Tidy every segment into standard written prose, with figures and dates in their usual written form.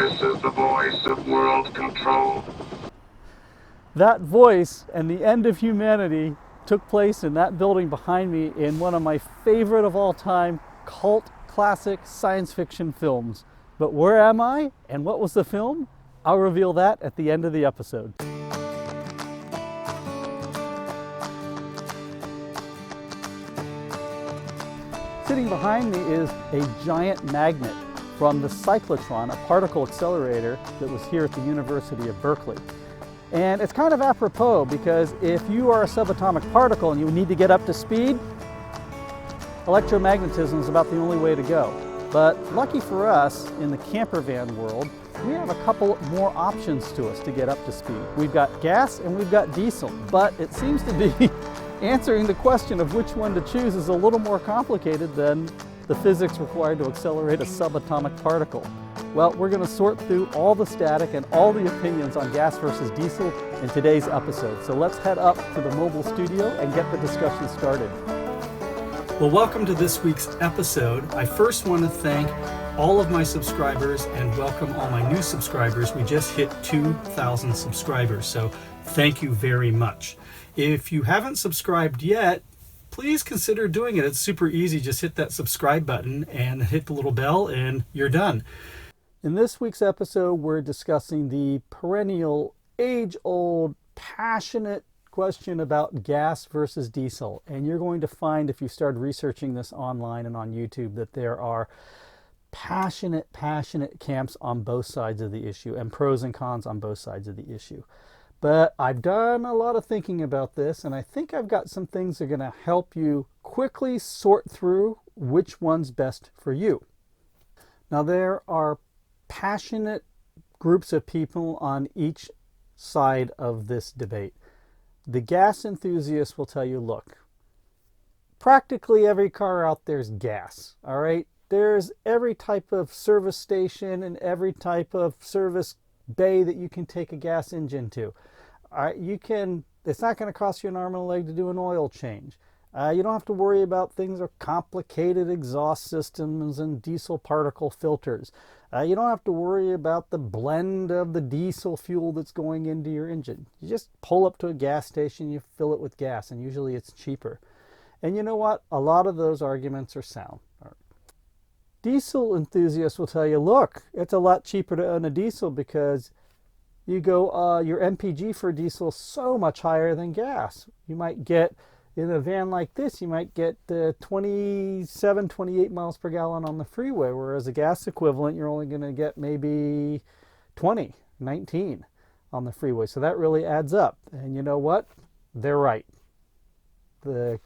This is the voice of world control. That voice and the end of humanity took place in that building behind me in one of my favorite of all time cult classic science fiction films. But where am I and what was the film? I'll reveal that at the end of the episode. Sitting behind me is a giant magnet from the cyclotron, a particle accelerator that was here at the University of Berkeley. And it's kind of apropos because if you are a subatomic particle and you need to get up to speed, electromagnetism is about the only way to go. But lucky for us in the campervan world, we have a couple more options to us to get up to speed. We've got gas and we've got diesel, but it seems to be answering the question of which one to choose is a little more complicated than the physics required to accelerate a subatomic particle. Well, we're going to sort through all the static and all the opinions on gas versus diesel in today's episode. So let's head up to the mobile studio and get the discussion started. Well, welcome to this week's episode. I first want to thank all of my subscribers and welcome all my new subscribers. We just hit 2,000 subscribers, so thank you very much. If you haven't subscribed yet, please consider doing it. It's super easy. Just hit that subscribe button and hit the little bell and you're done. In this week's episode, we're discussing the perennial, age-old, passionate question about gas versus diesel. And you're going to find, if you start researching this online and on YouTube, that there are passionate camps on both sides of the issue and pros and cons on both sides of the issue. But I've done a lot of thinking about this, and I think I've got some things that are going to help you quickly sort through which one's best for you. Now, there are passionate groups of people on each side of this debate. The gas enthusiasts will tell you, look, practically every car out there is gas, all right? There's every type of service station and every type of service bay that you can take a gas engine to. All right, it's not going to cost you an arm and a leg to do an oil change. You don't have to worry about things like complicated exhaust systems and diesel particle filters. You don't have to worry about the blend of the diesel fuel that's going into your engine. You just pull up to a gas station, you fill it with gas, and usually it's cheaper. And you know what? A lot of those arguments are sound. Diesel enthusiasts will tell you, look, it's a lot cheaper to own a diesel because you go, your MPG for diesel is so much higher than gas. You might get, in a van like this, you might get 27, 28 miles per gallon on the freeway, whereas a gas equivalent, you're only going to get maybe 20, 19 on the freeway. So that really adds up. And you know what? They're right. The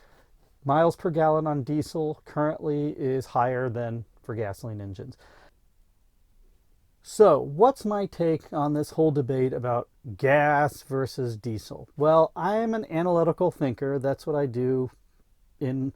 miles per gallon on diesel currently is higher than for gasoline engines. So what's my take on this whole debate about gas versus diesel? Well, I am an analytical thinker. That's what I do in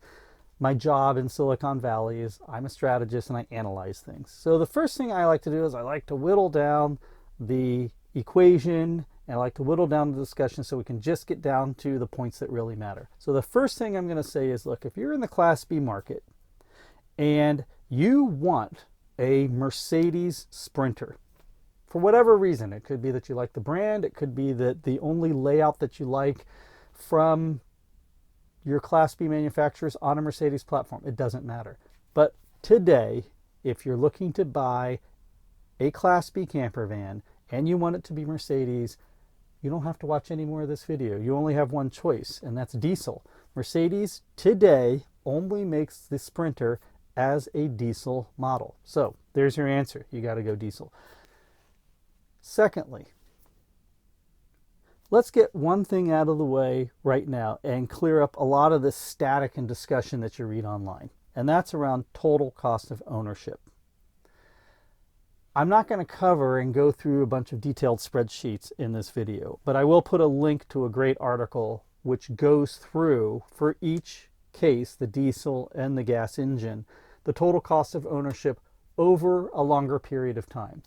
my job in Silicon Valley. Is I'm a strategist and I analyze things. So the first thing I like to do is I like to whittle down the equation and I like to whittle down the discussion so we can just get down to the points that really matter. So the first thing I'm going to say is, look, if you're in the Class B market and you want a Mercedes Sprinter, for whatever reason, it could be that you like the brand, it could be that the only layout that you like from your Class B manufacturers on a Mercedes platform, it doesn't matter. But today, if you're looking to buy a Class B camper van and you want it to be Mercedes, you don't have to watch any more of this video. You only have one choice, and that's diesel. Mercedes today only makes the Sprinter as a diesel model. So there's your answer. You got to go diesel. Secondly, let's get one thing out of the way right now and clear up a lot of this static and discussion that you read online. And that's around total cost of ownership. I'm not going to cover and go through a bunch of detailed spreadsheets in this video, but I will put a link to a great article which goes through, for each case, the diesel and the gas engine, the total cost of ownership over a longer period of time.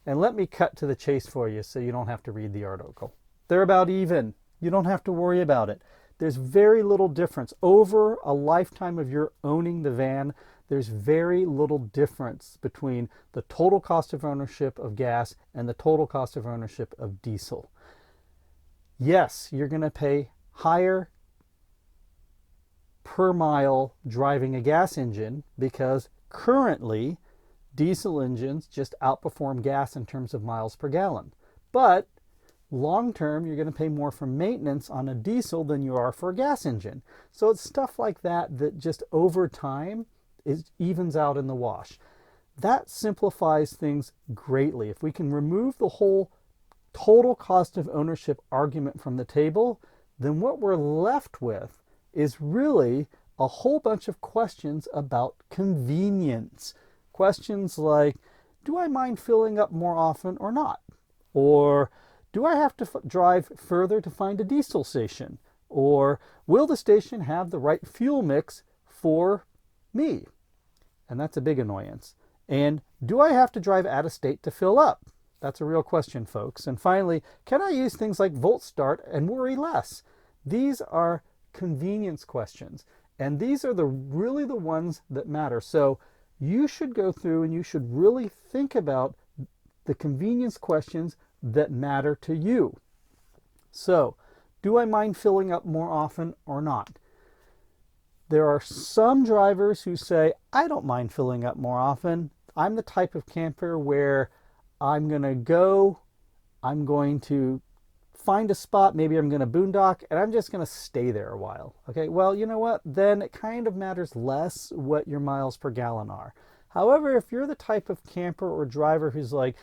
And let me cut to the chase for you so you don't have to read the article. They're about even. You don't have to worry about it. There's very little difference. Over a lifetime of your owning the van, there's very little difference between the total cost of ownership of gas and the total cost of ownership of diesel. Yes, you're going to pay higher per mile driving a gas engine because currently diesel engines just outperform gas in terms of miles per gallon. But long term, you're going to pay more for maintenance on a diesel than you are for a gas engine. So it's stuff like that that just over time evens out in the wash. That simplifies things greatly. If we can remove the whole total cost of ownership argument from the table, then what we're left with is really a whole bunch of questions about convenience. Questions like, do I mind filling up more often or not? Or do I have to drive further to find a diesel station? Or will the station have the right fuel mix for me? And that's a big annoyance. And do I have to drive out of state to fill up? That's a real question, folks. And finally, can I use things like Volt Start and worry less? These are convenience questions. And these are really the ones that matter. So you should go through and you should really think about the convenience questions that matter to you. So, do I mind filling up more often or not? There are some drivers who say, I don't mind filling up more often. I'm the type of camper where I'm going to find a spot, maybe I'm going to boondock, and I'm just going to stay there a while. Okay, well, you know what? Then it kind of matters less what your miles per gallon are. However, if you're the type of camper or driver who's like,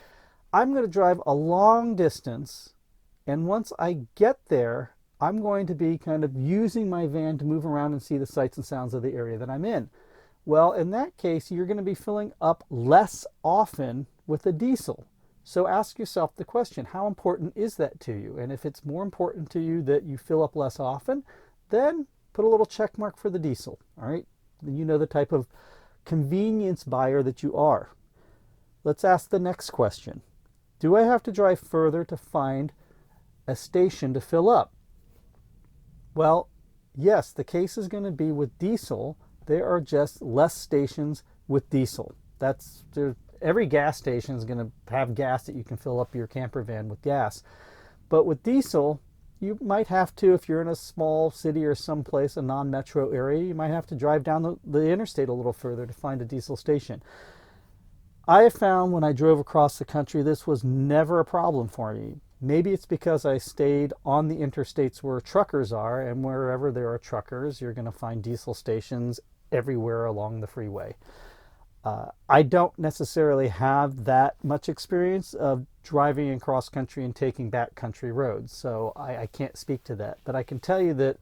I'm going to drive a long distance, and once I get there, I'm going to be kind of using my van to move around and see the sights and sounds of the area that I'm in. Well, in that case, you're going to be filling up less often with a diesel. So ask yourself the question, how important is that to you? And if it's more important to you that you fill up less often, then put a little check mark for the diesel, all right? Then you know the type of convenience buyer that you are. Let's ask the next question. Do I have to drive further to find a station to fill up? Well, yes, the case is going to be with diesel. There are just less stations with diesel. Every gas station is going to have gas that you can fill up your camper van with gas. But with diesel, you might have to, if you're in a small city or someplace, a non-metro area, you might have to drive down the interstate a little further to find a diesel station. I have found when I drove across the country, this was never a problem for me. Maybe it's because I stayed on the interstates where truckers are, and wherever there are truckers, you're going to find diesel stations everywhere along the freeway. I don't necessarily have that much experience of driving across country and taking back country roads, so I can't speak to that. But I can tell you that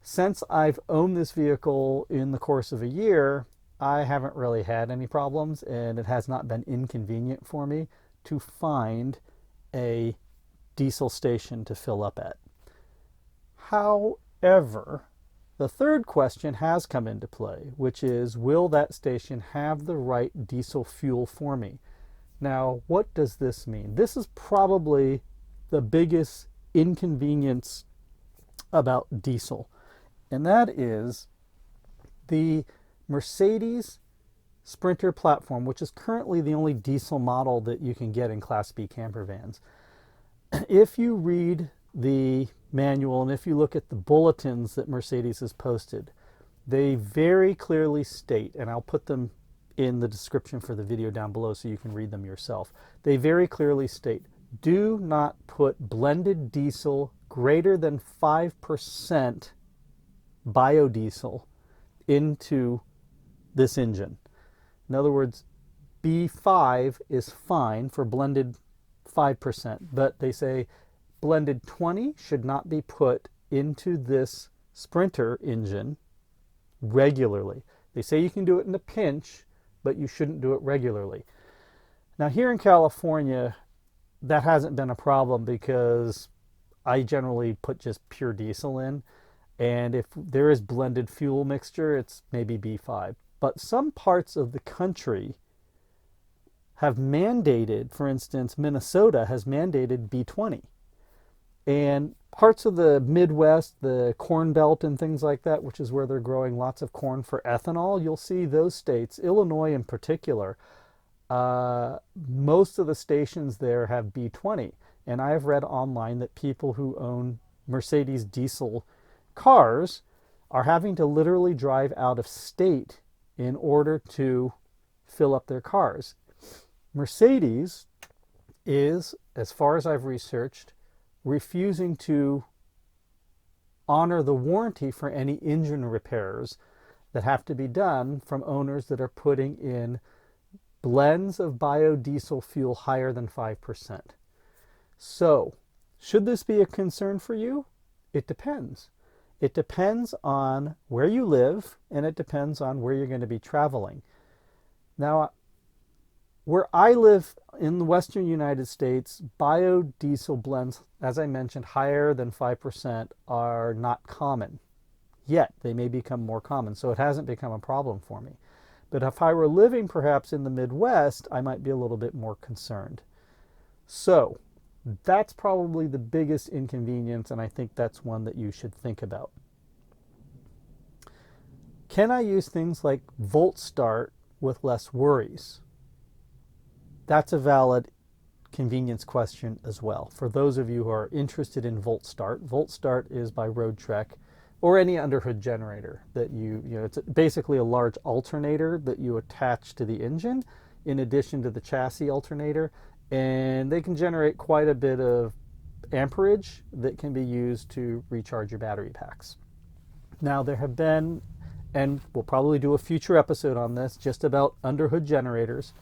since I've owned this vehicle in the course of a year, I haven't really had any problems, and it has not been inconvenient for me to find a diesel station to fill up at. However, the third question has come into play, which is, will that station have the right diesel fuel for me? Now, what does this mean? This is probably the biggest inconvenience about diesel, and that is the Mercedes Sprinter platform, which is currently the only diesel model that you can get in Class B camper vans. If you read the manual and if you look at the bulletins that Mercedes has posted, they very clearly state, and I'll put them in the description for the video down below so you can read them yourself. They very clearly state, do not put blended diesel greater than 5% biodiesel into this engine. In other words, B5 is fine for blended 5%, but they say blended 20 should not be put into this Sprinter engine regularly. They say you can do it in a pinch, but you shouldn't do it regularly. Now here in California, that hasn't been a problem because I generally put just pure diesel in, and if there is blended fuel mixture, it's maybe B5. But some parts of the country have mandated, for instance, Minnesota has mandated B20. And parts of the Midwest, the Corn Belt and things like that, which is where they're growing lots of corn for ethanol, you'll see those states, Illinois in particular, most of the stations there have B20. And I have read online that people who own Mercedes diesel cars are having to literally drive out of state in order to fill up their cars. Mercedes is, as far as I've researched, refusing to honor the warranty for any engine repairs that have to be done from owners that are putting in blends of biodiesel fuel higher than 5%. So, should this be a concern for you? It depends. It depends on where you live, and it depends on where you're going to be traveling. Now, where I live in the western United States, biodiesel blends, as I mentioned, higher than 5% are not common. Yet, they may become more common, so it hasn't become a problem for me. But if I were living perhaps in the Midwest, I might be a little bit more concerned. So, that's probably the biggest inconvenience, and I think that's one that you should think about. Can I use things like Volt Start with less worries? That's a valid convenience question as well. For those of you who are interested in Volt Start is by Roadtrek, or any underhood generator that it's basically a large alternator that you attach to the engine in addition to the chassis alternator, and they can generate quite a bit of amperage that can be used to recharge your battery packs. Now, there have been, and we'll probably do a future episode on this, just about underhood generators.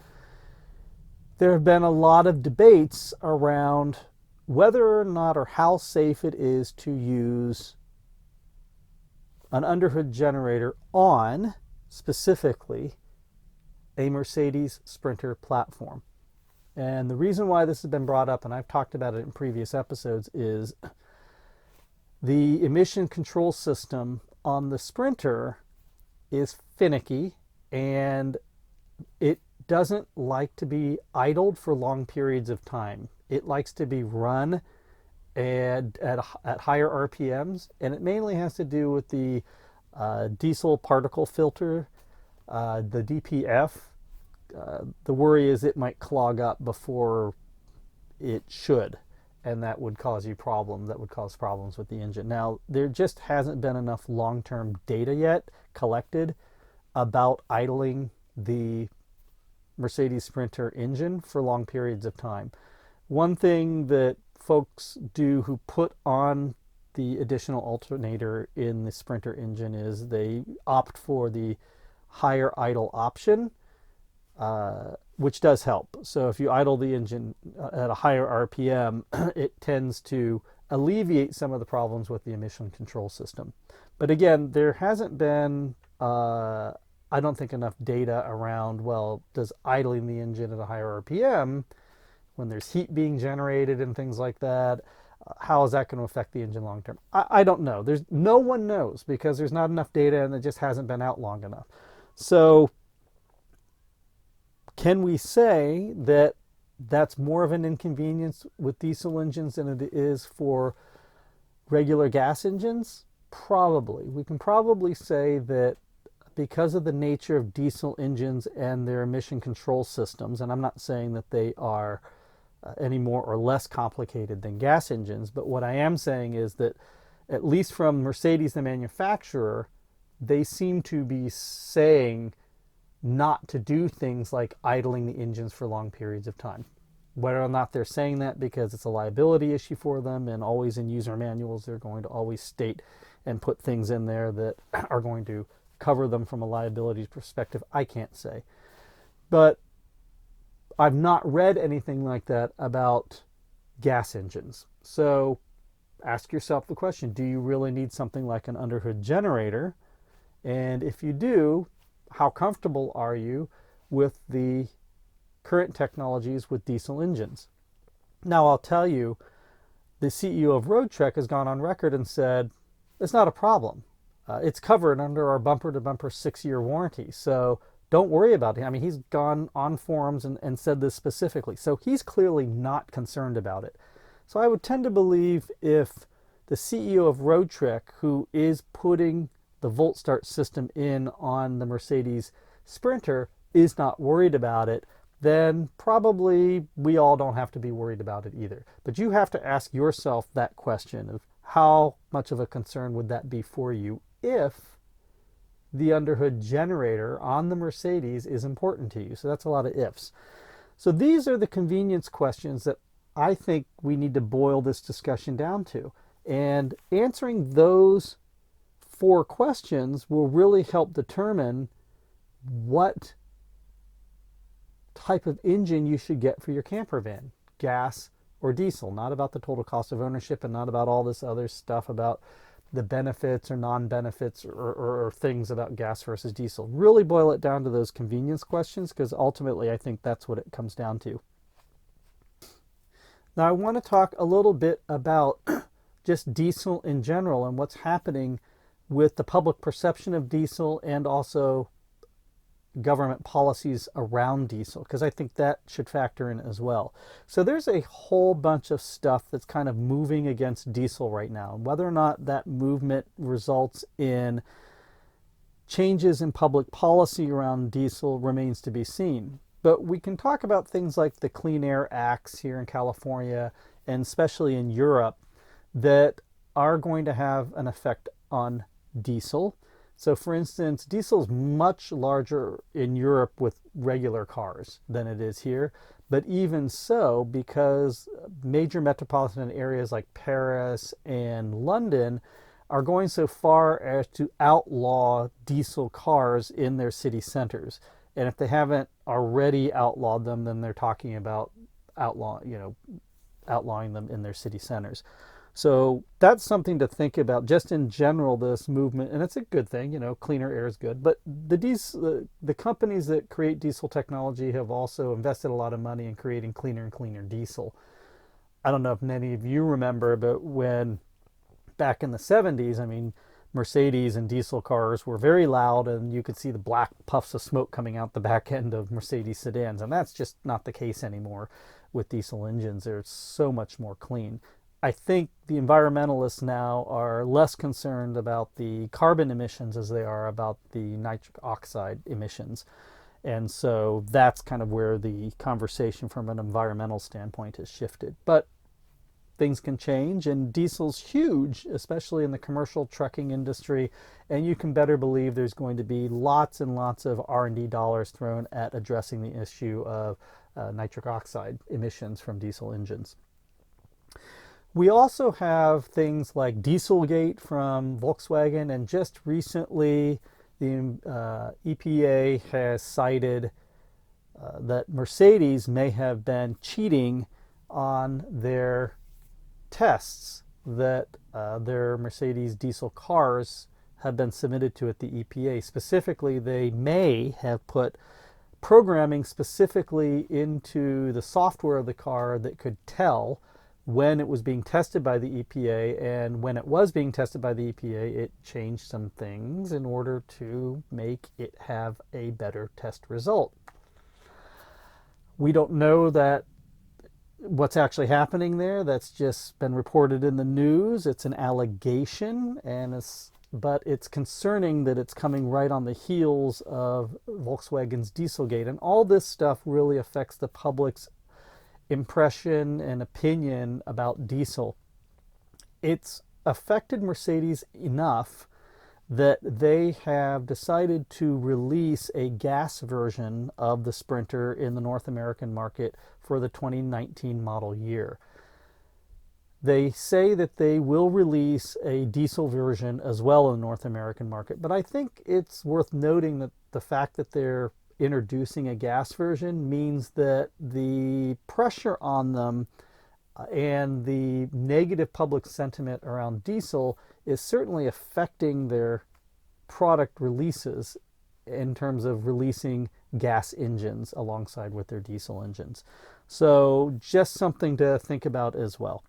There have been a lot of debates around whether or not or how safe it is to use an underhood generator on, specifically, a Mercedes Sprinter platform. And the reason why this has been brought up, and I've talked about it in previous episodes, is the emission control system on the Sprinter is finicky, and it doesn't like to be idled for long periods of time. It likes to be run at higher RPMs, and it mainly has to do with the diesel particle filter, the DPF. The worry is it might clog up before it should, and that would cause you problems. That would cause problems with the engine. Now, there just hasn't been enough long-term data yet collected about idling the Mercedes Sprinter engine for long periods of time. One thing that folks do who put on the additional alternator in the Sprinter engine is they opt for the higher idle option, which does help. So if you idle the engine at a higher RPM, it tends to alleviate some of the problems with the emission control system. But again, there hasn't been, I don't think, enough data around, well, does idling the engine at a higher RPM, when there's heat being generated and things like that, how is that going to affect the engine long term? I don't know. No one knows, because there's not enough data and it just hasn't been out long enough. So can we say that that's more of an inconvenience with diesel engines than it is for regular gas engines? Probably. We can probably say that because of the nature of diesel engines and their emission control systems, and I'm not saying that they are any more or less complicated than gas engines, but what I am saying is that, at least from Mercedes, the manufacturer, they seem to be saying not to do things like idling the engines for long periods of time. Whether or not they're saying that because it's a liability issue for them, and always in user manuals they're going to always state and put things in there that are going to cover them from a liability perspective, I can't say. But I've not read anything like that about gas engines. So ask yourself the question, do you really need something like an underhood generator? And if you do, how comfortable are you with the current technologies with diesel engines? Now, I'll tell you, the CEO of Roadtrek has gone on record and said, it's not a problem. It's covered under our bumper-to-bumper 6-year warranty. So don't worry about it. I mean, he's gone on forums and said this specifically. So he's clearly not concerned about it. So I would tend to believe if the CEO of Roadtrek, who is putting the Volt Start system in on the Mercedes Sprinter, is not worried about it, then probably we all don't have to be worried about it either. But you have to ask yourself that question of how much of a concern would that be for you if the underhood generator on the Mercedes is important to you. So that's a lot of ifs. So these are the convenience questions that I think we need to boil this discussion down to. And answering those 4 questions will really help determine what type of engine you should get for your camper van, gas or diesel. Not about the total cost of ownership and not about all this other stuff about the benefits or non-benefits or things about gas versus diesel. Really boil it down to those convenience questions, because ultimately I think that's what it comes down to. Now I want to talk a little bit about just diesel in general and what's happening with the public perception of diesel and also government policies around diesel, because I think that should factor in as well. So there's a whole bunch of stuff that's kind of moving against diesel right now. Whether or not that movement results in changes in public policy around diesel remains to be seen. But we can talk about things like the Clean Air Acts here in California and especially in Europe that are going to have an effect on diesel. So for instance, diesel is much larger in Europe with regular cars than it is here. But even so, because major metropolitan areas like Paris and London are going so far as to outlaw diesel cars in their city centers. And if they haven't already outlawed them, then they're talking about outlawing them in their city centers. So that's something to think about just in general, this movement, and it's a good thing, cleaner air is good, but the companies that create diesel technology have also invested a lot of money in creating cleaner and cleaner diesel. I don't know if many of you remember, but when back in the 70s, Mercedes and diesel cars were very loud and you could see the black puffs of smoke coming out the back end of Mercedes sedans, and that's just not the case anymore with diesel engines. They're so much more clean. I think the environmentalists now are less concerned about the carbon emissions as they are about the nitric oxide emissions. And so that's kind of where the conversation from an environmental standpoint has shifted. But things can change, and diesel's huge, especially in the commercial trucking industry, and you can better believe there's going to be lots and lots of R&D dollars thrown at addressing the issue of nitric oxide emissions from diesel engines. We also have things like Dieselgate from Volkswagen, and just recently the EPA has cited that Mercedes may have been cheating on their tests that their Mercedes diesel cars have been submitted to at the EPA. Specifically, they may have put programming specifically into the software of the car that could tell when it was being tested by the EPA, and when it was being tested by the EPA, it changed some things in order to make it have a better test result. We don't know that what's actually happening there. That's just been reported in the news. It's an allegation, but it's concerning that it's coming right on the heels of Volkswagen's Dieselgate. And all this stuff really affects the public's impression and opinion about diesel. It's affected Mercedes enough that they have decided to release a gas version of the Sprinter in the North American market for the 2019 model year. They say that they will release a diesel version as well in the North American market, but I think it's worth noting that the fact that they're introducing a gas version means that the pressure on them and the negative public sentiment around diesel is certainly affecting their product releases in terms of releasing gas engines alongside with their diesel engines. So just something to think about as well.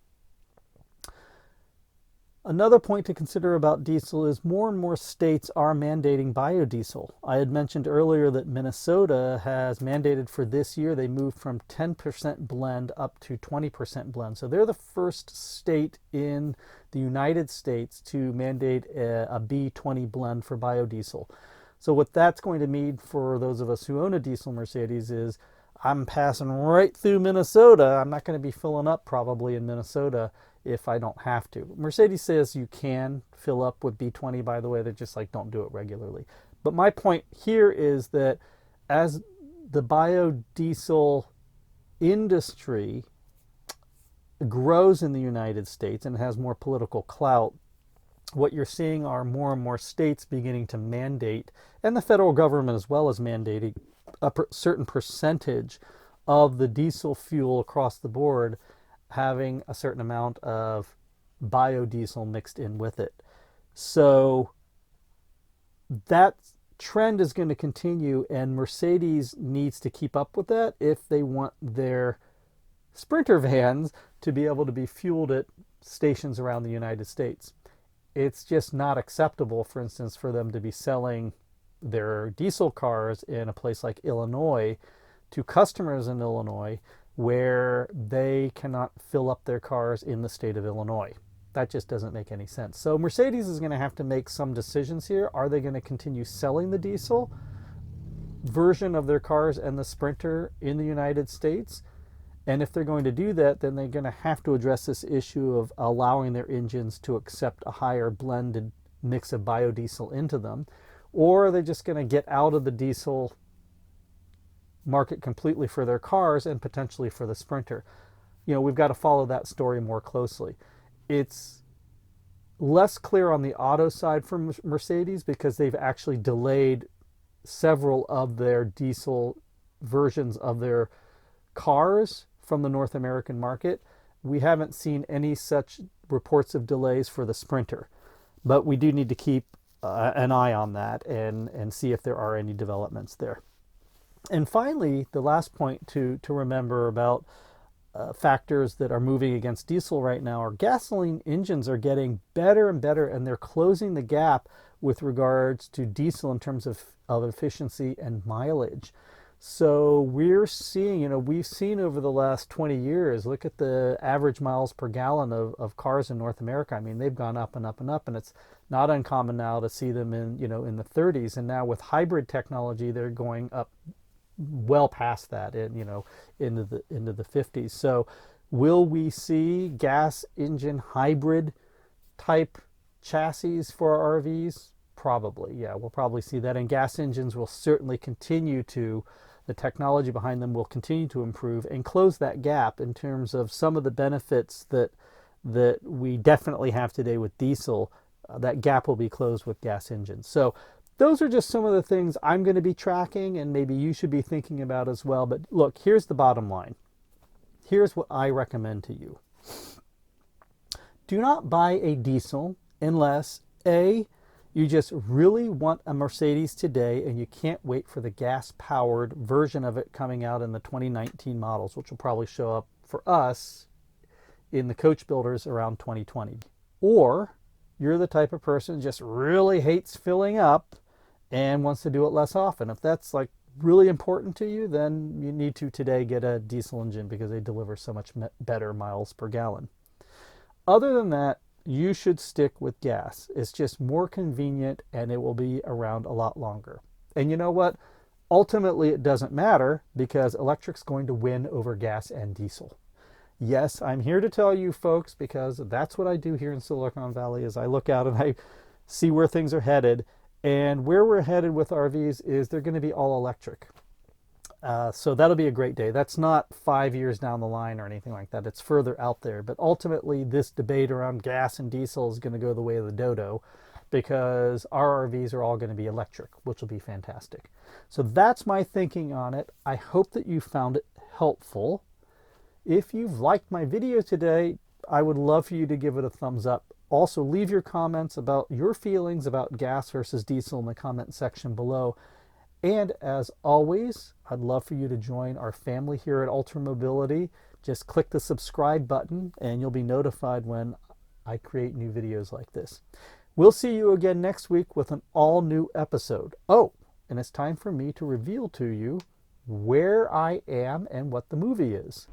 Another point to consider about diesel is more and more states are mandating biodiesel. I had mentioned earlier that Minnesota has mandated for this year, they moved from 10% blend up to 20% blend. So they're the first state in the United States to mandate a B20 blend for biodiesel. So what that's going to mean for those of us who own a diesel Mercedes is I'm passing right through Minnesota. I'm not going to be filling up probably in Minnesota if I don't have to. Mercedes says you can fill up with B20, by the way. They're just like, don't do it regularly. But my point here is that as the biodiesel industry grows in the United States and has more political clout, what you're seeing are more and more states beginning to mandate, and the federal government as well as mandating a certain percentage of the diesel fuel across the board having a certain amount of biodiesel mixed in with it. So that trend is going to continue, and Mercedes needs to keep up with that if they want their Sprinter vans to be able to be fueled at stations around the United States. It's just not acceptable, for instance, for them to be selling their diesel cars in a place like Illinois to customers in Illinois where they cannot fill up their cars in the state of Illinois. That just doesn't make any sense. So Mercedes is going to have to make some decisions here. Are they going to continue selling the diesel version of their cars and the Sprinter in the United States? And if they're going to do that, then they're going to have to address this issue of allowing their engines to accept a higher blended mix of biodiesel into them. Or are they just going to get out of the diesel market completely for their cars and potentially for the Sprinter? You know, we've got to follow that story more closely. It's less clear on the auto side for Mercedes because they've actually delayed several of their diesel versions of their cars from the North American market. We haven't seen any such reports of delays for the Sprinter, but we do need to keep an eye on that and see if there are any developments there. And finally, the last point to remember about factors that are moving against diesel right now are gasoline engines are getting better and better, and they're closing the gap with regards to diesel in terms of efficiency and mileage. So we're seeing, we've seen over the last 20 years, look at the average miles per gallon of cars in North America. I mean, they've gone up and up and up, and it's not uncommon now to see them in the 30s. And now with hybrid technology, they're going up well past that, into the 50s. So will we see gas engine hybrid type chassis for our RVs? Probably, yeah, we'll probably see that. And gas engines will certainly continue to, the technology behind them will continue to improve and close that gap in terms of some of the benefits that we definitely have today with diesel. That gap will be closed with gas engines. So those are just some of the things I'm going to be tracking and maybe you should be thinking about as well. But look, here's the bottom line. Here's what I recommend to you. Do not buy a diesel unless A, you just really want a Mercedes today and you can't wait for the gas-powered version of it coming out in the 2019 models, which will probably show up for us in the coach builders around 2020. Or you're the type of person who just really hates filling up and wants to do it less often. If that's like really important to you, then you need to today get a diesel engine because they deliver so much better miles per gallon. Other than that, you should stick with gas. It's just more convenient and it will be around a lot longer. And you know what? Ultimately, it doesn't matter because electric's going to win over gas and diesel. Yes, I'm here to tell you folks, because that's what I do here in Silicon Valley, is I look out and I see where things are headed. And where we're headed with RVs is they're going to be all electric. So that'll be a great day. That's not 5 years down the line or anything like that. It's further out there. But ultimately, this debate around gas and diesel is going to go the way of the dodo because our RVs are all going to be electric, which will be fantastic. So that's my thinking on it. I hope that you found it helpful. If you've liked my video today, I would love for you to give it a thumbs up. Also, leave your comments about your feelings about gas versus diesel in the comment section below. And as always, I'd love for you to join our family here at Ultra Mobility. Just click the subscribe button and you'll be notified when I create new videos like this. We'll see you again next week with an all-new episode. Oh, and it's time for me to reveal to you where I am and what the movie is.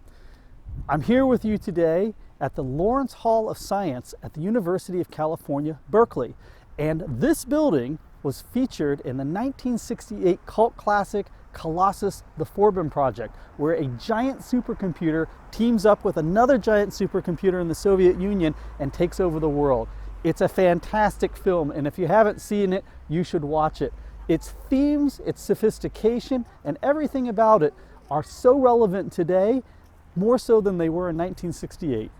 I'm here with you today at the Lawrence Hall of Science at the University of California, Berkeley. And this building was featured in the 1968 cult classic Colossus: The Forbin Project, where a giant supercomputer teams up with another giant supercomputer in the Soviet Union and takes over the world. It's a fantastic film, and if you haven't seen it, you should watch it. Its themes, its sophistication, and everything about it are so relevant today, more so than they were in 1968.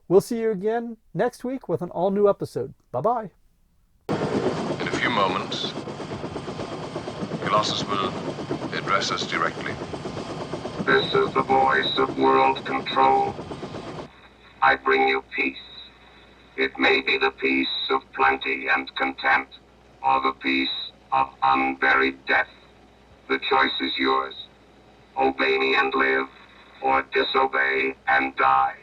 We'll see you again next week with an all-new episode. Bye-bye. In a few moments, Colossus will address us directly. This is the voice of world control. I bring you peace. It may be the peace of plenty and content, or the peace of unburied death. The choice is yours. Obey me and live, or disobey and die.